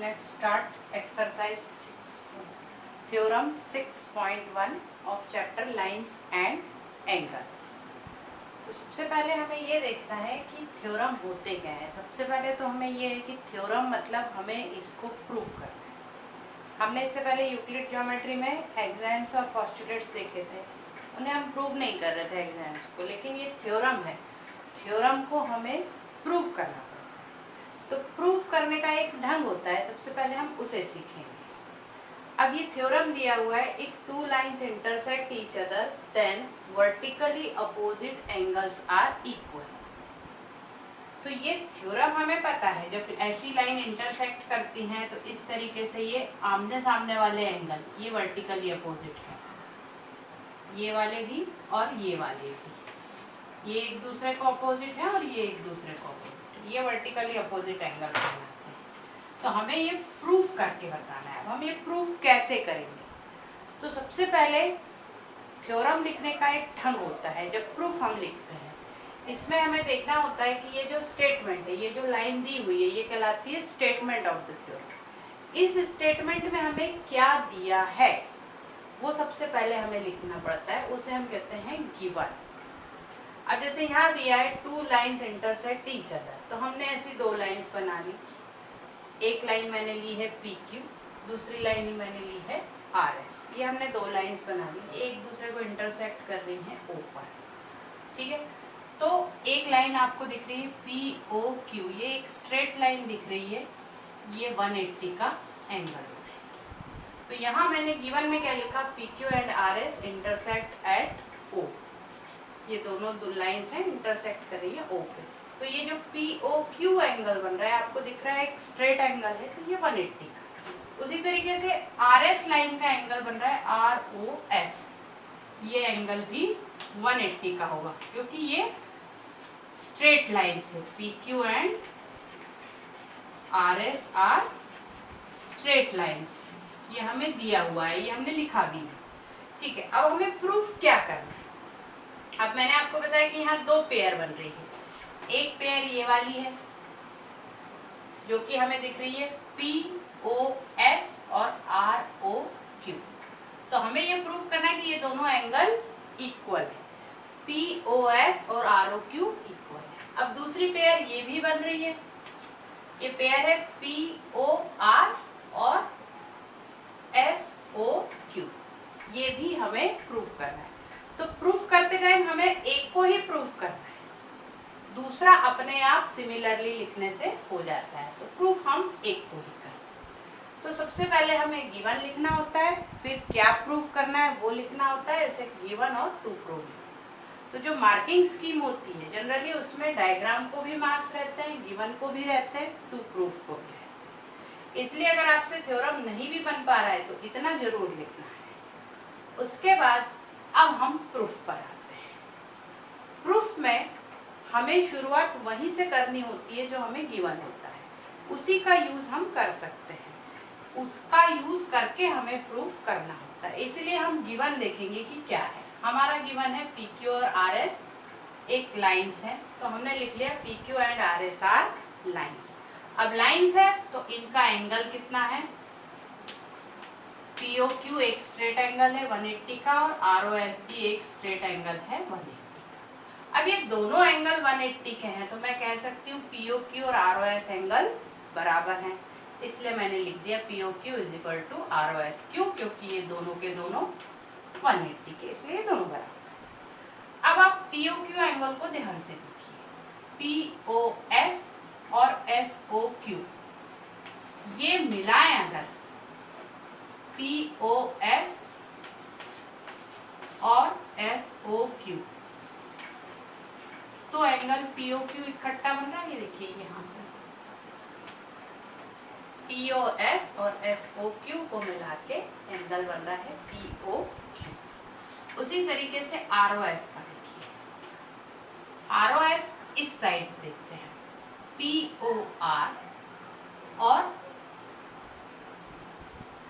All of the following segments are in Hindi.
Let's start exercise 6, theorem 6.1 of chapter lines and angles. तो सबसे पहले हमें ये देखना है कि थ्योरम होते क्या है। सबसे पहले तो हमें ये है कि थ्योरम मतलब हमें इसको प्रूव करना है। हमने इससे पहले यूक्लिड ज्योमेट्री में एक्साम्स और पोस्टुलेट्स देखे थे, उन्हें हम प्रूव नहीं कर रहे थे एक्साम्स को, लेकिन ये थ्योरम है, थ्योरम को हमें प्रूव करना पड़ता है। तो प्रूव करने का एक ढंग होता है, सबसे पहले हम उसे सीखेंगे। अब ये थ्योरम दिया हुआ है, if two lines intersect each other then vertically opposite angles are equal. तो ये थ्योरम हमें पता है, जब ऐसी लाइन इंटरसेक्ट करती हैं तो इस तरीके से ये आमने सामने वाले एंगल ये वर्टिकली अपोजिट है, ये वाले भी और ये वाले भी, ये एक दूसरे को अपोजिट है और ये एक दूसरे को अपोजिट, ये वर्टिकली अपोजिट एंगल बनाते हैं। तो हमें ये प्रूफ करके बताना है। अब हम ये प्रूफ कैसे करेंगे? तो सबसे पहले थ्योरम लिखने का एक ढंग होता है, जब प्रूफ हम लिखते हैं इसमें हमें देखना होता है कि ये जो स्टेटमेंट है, ये जो लाइन दी हुई है, ये कहलाती है स्टेटमेंट ऑफ द थ्योरम। इस स्टेटमेंट में हमें क्या दिया है वो सबसे पहले हमें लिखना पड़ता है, उसे हम कहते हैं गिवन। अब जैसे यहाँ दिया है to lines intersect each other, तो हमने ऐसी दो लाइंस बना ली। एक लाइन मैंने ली है PQ, दूसरी लाइन ही मैंने ली है RS। ये हमने दो लाइंस बना ली, एक दूसरे को इंटरसेक्ट कर रही हैं O पर, ठीक है। तो एक लाइन आपको दिख रही है POQ, ये एक स्ट्रेट लाइन दिख रही है, ये 180 का एंगल है। तो यहाँ मैंने गिवन में क्या लिखा, PQ and RS intersect at O। ये दोनों दो लाइंस हैं, इंटरसेक्ट कर रही है O पे। तो ये जो POQ एंगल बन रहा है आपको दिख रहा है, एक स्ट्रेट एंगल है, तो ये 180 का। उसी तरीके से RS लाइन का एंगल बन रहा है ROS, ये एंगल भी 180 का होगा, क्योंकि ये स्ट्रेट लाइन से PQ and RS are straight lines, ये हमें दिया हुआ है, ये हमने लिखा भी है, ठीक है। अब हमें प्रूफ क्या करना है? अब मैंने आपको बताया कि यहाँ दो पेयर बन रही है, एक पेयर ये वाली है जो कि हमें दिख रही है POS और ROQ। तो हमें ये प्रूफ करना है कि ये दोनों एंगल इक्वल है, POS और ROQ इक्वल है। अब दूसरी पेयर ये भी बन रही है, ये पेयर है POR और SOQ, ये भी हमें प्रूफ करना है। तो प्रूफ करते टाइम हमें एक को ही प्रूफ करना है, दूसरा अपने आप सिमिलरली लिखने से हो जाता है। तो प्रूफ हम एक को ही करें। तो सबसे पहले हमें गिवन लिखना होता है, फिर क्या प्रूफ करना है वो लिखना होता है, जैसे गिवन और टू प्रूव। तो जो मार्किंग स्कीम होती है जनरली उसमें डायग्राम को भी मार्क्स रहते हैं, गिवन को भी रहते हैं, टू प्रूफ को भी रहते हैं। इसलिए अगर आपसे थ्योरम नहीं भी बन पा रहा है तो इतना जरूर लिखना है। उसके बाद अब हम प्रूफ पर आते हैं। प्रूफ में हमें शुरुआत वहीं से करनी होती है जो हमें गिवन होता है, उसी का यूज हम कर सकते हैं, उसका यूज करके हमें प्रूफ करना होता है। इसलिए हम गिवन देखेंगे कि क्या है। हमारा गिवन है PQ और RS एक लाइंस है, तो हमने लिख लिया PQ and RS are lines. अब लाइंस है तो इनका एंगल कितना है, POQ एक स्ट्रेट एंगल है 180 का और ROS भी एक स्ट्रेट एंगल है 180 का। अब ये दोनों एंगल 180 के हैं, तो मैं कह सकती हूँ POQ और ROS एंगल बराबर हैं, इसलिए मैंने लिख दिया POQ is equal to ROS। क्यों? क्योंकि ये दोनों के दोनों 180 के, इसलिए दोनों बराबर। अब आप POQ एंगल को ध्यान से देखिए, POS और SOQ ये मिलाएं अगर, POS और SOQ, तो एंगल POQ इकट्ठा बन रहा है, ये देखिए यहाँ से POS और SOQ को मिला के एंगल बन रहा है POQ। उसी तरीके से ROS का देखिए, ROS इस साइड देखते हैं, POR और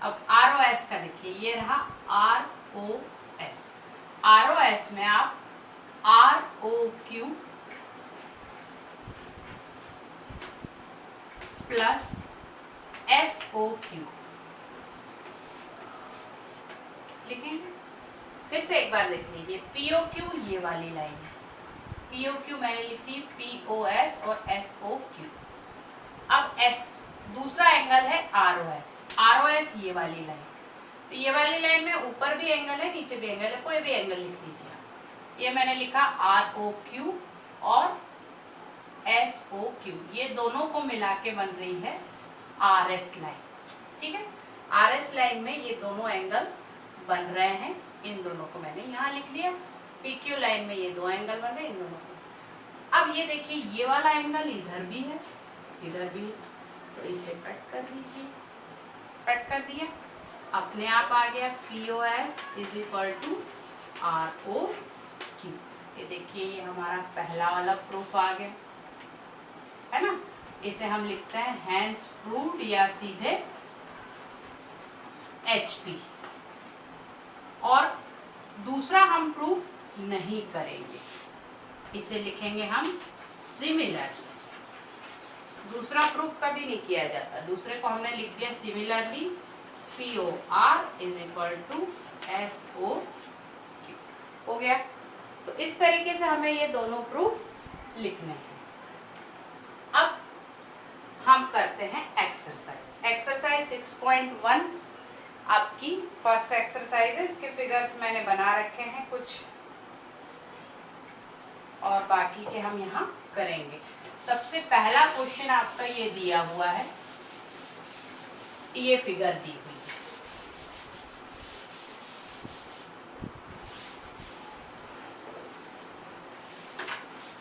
अब ROS का देखिए, ये रहा ROS। ROS में आप ROQ प्लस SOQ लिखेंगे। फिर से एक बार लिख लीजिए, POQ ये वाली लाइन है, POQ मैंने लिख ली, POS और SOQ। अब S दूसरा एंगल है ROS ये वाली लाइन। तो ये वाली लाइन में ऊपर भी एंगल है, नीचे भी एंगल है, कोई भी एंगल लिख लीजिए आप। ये मैंने लिखा ROQ और SOQ, ये दोनों को मिला के बन रही है RS लाइन। ठीक है, RS लाइन में ये दोनों एंगल बन रहे हैं, इन दोनों को मैंने यहाँ लिख लिया। PQ लाइन में ये दो एंगल बन रहे हैं, इन दोनों को। अब ये देखिए, ये वाला एंगल इधर भी है, इधर भी है, तो इसे कट कर लीजिए। कट कर दिया, अपने आप आ गया POS is equal to ROQ। ये देखिए, ये हमारा पहला वाला प्रूफ आ गया, है ना। इसे हम लिखते हैं हैंस प्रूव्ड या सीधे HP। और दूसरा हम प्रूफ नहीं करेंगे, इसे लिखेंगे हम सिमिलरली। दूसरा प्रूफ कभी नहीं किया जाता, दूसरे को हमने लिख दिया similarly, POR is equal to SOQ हो गया। तो इस तरीके से हमें ये दोनों प्रूफ लिखने हैं। अब हम करते हैं एक्सरसाइज। एक्सरसाइज 6.1 आपकी फर्स्ट एक्सरसाइज है। इसके फिगर्स मैंने बना रखे हैं कुछ, और बाकी के हम यहाँ करेंगे। सबसे पहला क्वेश्चन आपका ये दिया हुआ है, ये फिगर दी हुई है।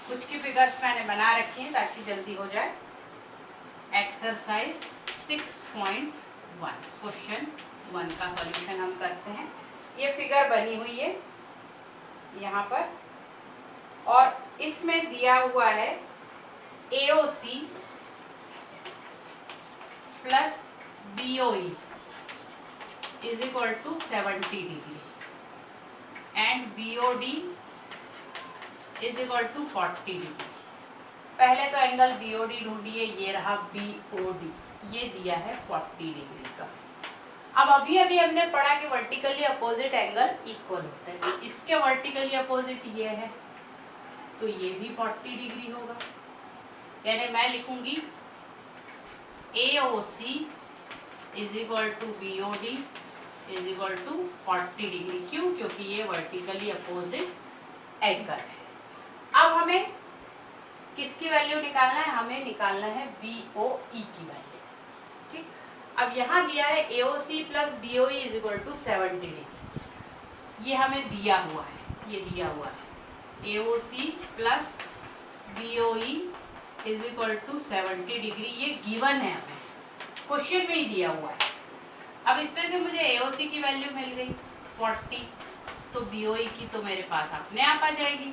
कुछ की फिगर्स मैंने बना रखी हैं ताकि जल्दी हो जाए। एक्सरसाइज 6.1 क्वेश्चन 1 का सॉल्यूशन हम करते हैं। ये फिगर बनी हुई है यहाँ पर, और इसमें दिया हुआ है AOC plus BOE is equal to 70 degree and BOD is equal to 40 degree. पहले तो एंगल BOD ढूंढिए, ये रहा BOD, ये दिया है 40 डिग्री का। अब अभी हमने पढ़ा कि वर्टिकली अपोजिट एंगल इक्वल होता है, तो इसके वर्टिकली अपोजिट ये है, तो ये भी 40 डिग्री होगा। यानी मैं लिखूंगी AOC is equal to BOD is equal to 40 degree. क्यों? क्योंकि ये वर्टिकली अपोजिट एंगल है। अब हमें किसकी वैल्यू निकालना है? हमें निकालना है BOE की वैल्यू। ठीक, अब यहाँ दिया है AOC plus BOE is equal to 70 degree, ये हमें दिया हुआ है, ये दिया हुआ है AOC plus BOE is equal to 70 degree, ये गिवन है, हमें क्वेश्चन में ही दिया हुआ है। अब इसमें से मुझे AOC की वैल्यू मिल गई 40, तो BOE की तो मेरे पास अपने आप आ जाएगी।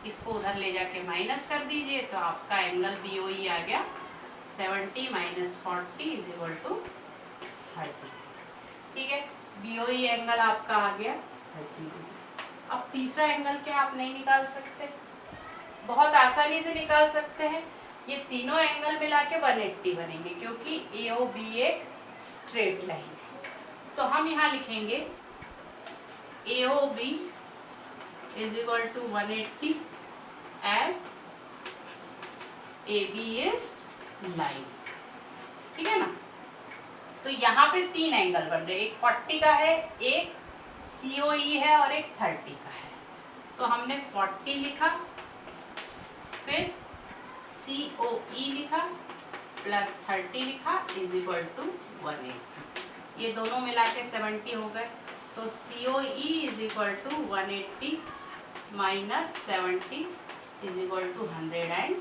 इसको उधर ले जाके माइनस कर दीजिए, तो आपका एंगल BOE आ गया 70 माइनस 40 इज इक्वल टू 30। ठीक है, BOE एंगल आपका आ गया 30। अब तीसरा एंगल क्या आप नहीं निकाल सकते? बहुत आसानी से निकाल सकते हैं। ये तीनों एंगल मिला के 180 बनेंगे, क्योंकि AOB एक स्ट्रेट लाइन है। तो हम यहाँ लिखेंगे AOB is equal to 180 as AB is line. ठीक है ना। तो यहाँ पे तीन एंगल बन रहे, एक 40 का है, एक COE है और एक 30 का है। तो हमने 40 लिखा, फिर COE लिखा प्लस 30 लिखा इज इक्वल टू 180। ये दोनों मिला के 70 हो गए, तो COE is equal to 180 minus 70 is equal to 110।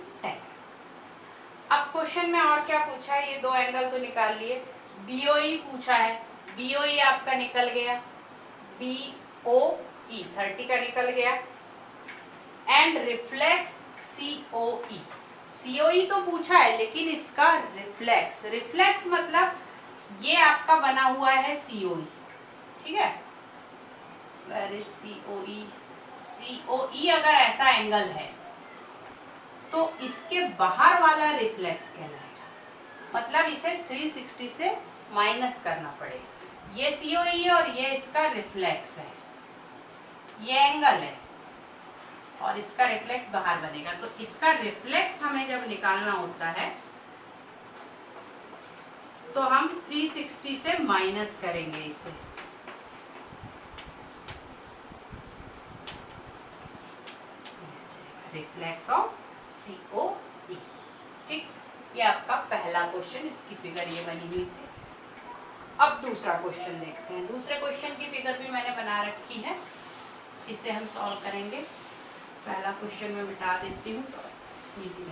अब क्वेश्चन में और क्या पूछा है? ये दो एंगल तो निकाल लिए। BOE पूछा है, BOE आपका निकल गया, BOE 30 का निकल गया, एंड रिफ्लेक्स COE। COE तो पूछा है, लेकिन इसका रिफ्लेक्स मतलब ये आपका बना हुआ है COE। ठीक है, वेयर इज COE? COE अगर ऐसा एंगल है तो इसके बाहर वाला रिफ्लेक्स कहलाएगा। मतलब इसे 360 से माइनस करना पड़ेगा। ये COE और ये इसका रिफ्लेक्स है, ये एंगल है और इसका रिफ्लेक्स बाहर बनेगा। तो इसका रिफ्लेक्स हमें जब निकालना होता है तो हम 360 से माइनस करेंगे इसे। Reflex of COE। ठीक, ये आपका पहला क्वेश्चन, इसकी फिगर ये बनी हुई थी। अब दूसरा क्वेश्चन देखते हैं। दूसरे क्वेश्चन की फिगर भी मैंने बना रखी है, इसे हम सॉल्व करेंगे। पहला क्वेश्चन मैं मिटा देती हूँ, इजी